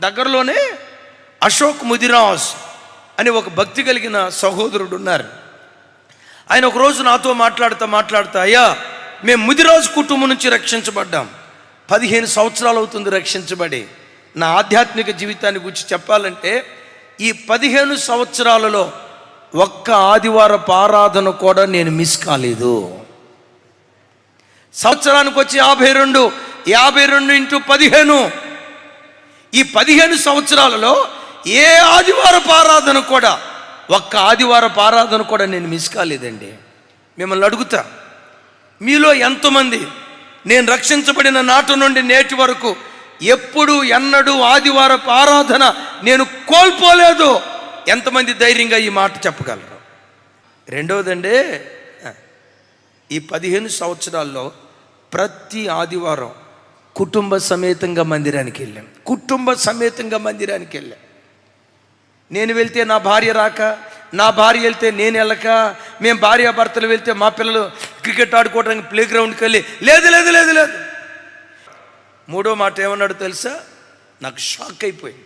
దగ్గరలోనే అశోక్ ముదిరాజ్ అని ఒక భక్తి కలిగిన సహోదరుడు ఉన్నారు. ఆయన ఒకరోజు నాతో మాట్లాడుతా అయ్యా, మేము ముదిరాజు కుటుంబం నుంచి రక్షించబడ్డాం. 15 సంవత్సరాలు అవుతుంది రక్షించబడి. నా ఆధ్యాత్మిక జీవితాన్ని గురించి చెప్పాలంటే ఈ 15 సంవత్సరాలలో ఒక్క ఆదివారపు ఆరాధన కూడా నేను మిస్ కాలేదు. సంవత్సరానికి వచ్చి 52 into 15. ఈ 15 సంవత్సరాలలో ఏ ఆదివారపు ఆరాధన కూడా, ఒక్క ఆదివారపు ఆరాధన కూడా నేను మిస్ కాలేదండి. మిమ్మల్ని అడుగుతా, మీలో ఎంతమంది నేను రక్షించబడిన నాటి నుండి నేటి వరకు ఎప్పుడు ఎన్నడూ ఆదివారపు ఆరాధన నేను కోల్పోలేదు? ఎంతమంది ధైర్యంగా ఈ మాట చెప్పగలరు? రెండవదండి, ఈ 15 సంవత్సరాల్లో ప్రతి ఆదివారం కుటుంబ సమేతంగా మందిరానికి వెళ్ళాం. నేను వెళ్తే నా భార్య రాక, నా భార్య వెళ్తే నేను వెళ్ళక, మేము భార్యాభర్తలు వెళ్తే మా పిల్లలు క్రికెట్ ఆడుకోవడానికి ప్లే గ్రౌండ్కి వెళ్ళి లేదు. మూడో మాట ఏమన్నాడు తెలుసా? నాకు షాక్ అయిపోయింది.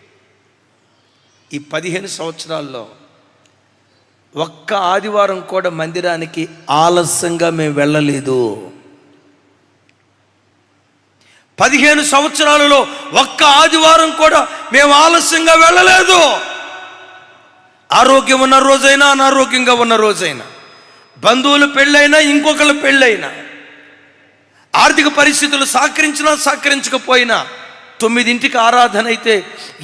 ఈ 15 సంవత్సరాల్లో ఒక్క ఆదివారం కూడా మందిరానికి ఆలస్యంగా మేము వెళ్ళలేదు. 15 సంవత్సరాలలో ఒక్క ఆదివారం కూడా మేము ఆలస్యంగా వెళ్ళలేదు. ఆరోగ్యం ఉన్న రోజైనా, అనారోగ్యంగా ఉన్న రోజైనా, బంధువులు పెళ్ళైనా, ఇంకొకళ్ళ పెళ్ళైనా, ఆర్థిక పరిస్థితులు సహకరించకపోయినా 9ంటికి ఆరాధన అయితే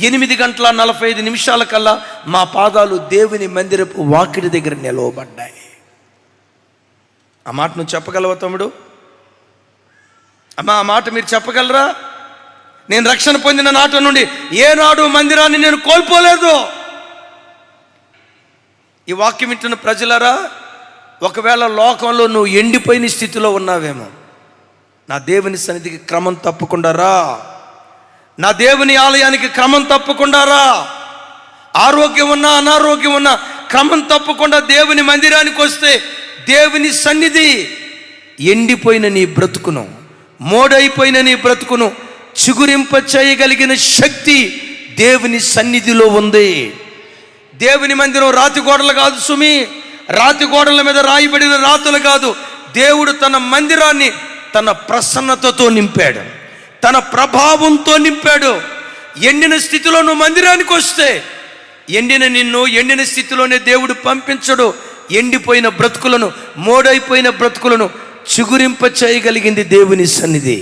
8:45 కల్లా మా పాదాలు దేవుని మందిరపు వాకిడి దగ్గర నిలవబడ్డాయి. ఆ మాట నువ్వు చెప్పగలవా తమ్ముడు? అమ్మా, ఆ మాట మీరు చెప్పగలరా? నేను రక్షణ పొందిన నాటి నుండి ఏనాడు మందిరాన్ని నేను కోల్పోలేదు. ఈ వాక్యం వింటున్న ప్రజలరా, ఒకవేళ లోకంలో నువ్వు ఎండిపోయిన స్థితిలో ఉన్నావేమో, నా దేవుని సన్నిధికి క్రమం తప్పకుండా రా. నా దేవుని ఆలయానికి క్రమం తప్పకుండా రా. ఆరోగ్యం ఉన్నా, అనారోగ్యం ఉన్నా క్రమం తప్పకుండా దేవుని మందిరానికి వస్తే దేవుని సన్నిధి ఎండిపోయిన నీ బ్రతుకును, మోడైపోయిన నీ బ్రతుకును చిగురింప చేయగలిగిన శక్తి దేవుని సన్నిధిలో ఉంది. దేవుని మందిరం రాతి గోడలు కాదు సుమి, రాతి గోడల మీద రాయబడిన రాతులు కాదు. దేవుడు తన మందిరాన్ని తన ప్రసన్నతతో నింపాడు, తన ప్రభావంతో నింపాడు. ఎండిన స్థితిలో నువ్వు మందిరానికి వస్తే ఎండిన స్థితిలోనే దేవుడు పంపించడు. ఎండిపోయిన బ్రతుకులను, మోడైపోయిన బ్రతుకులను చిగురింప చేయగలిగింది దేవుని సన్నిధి.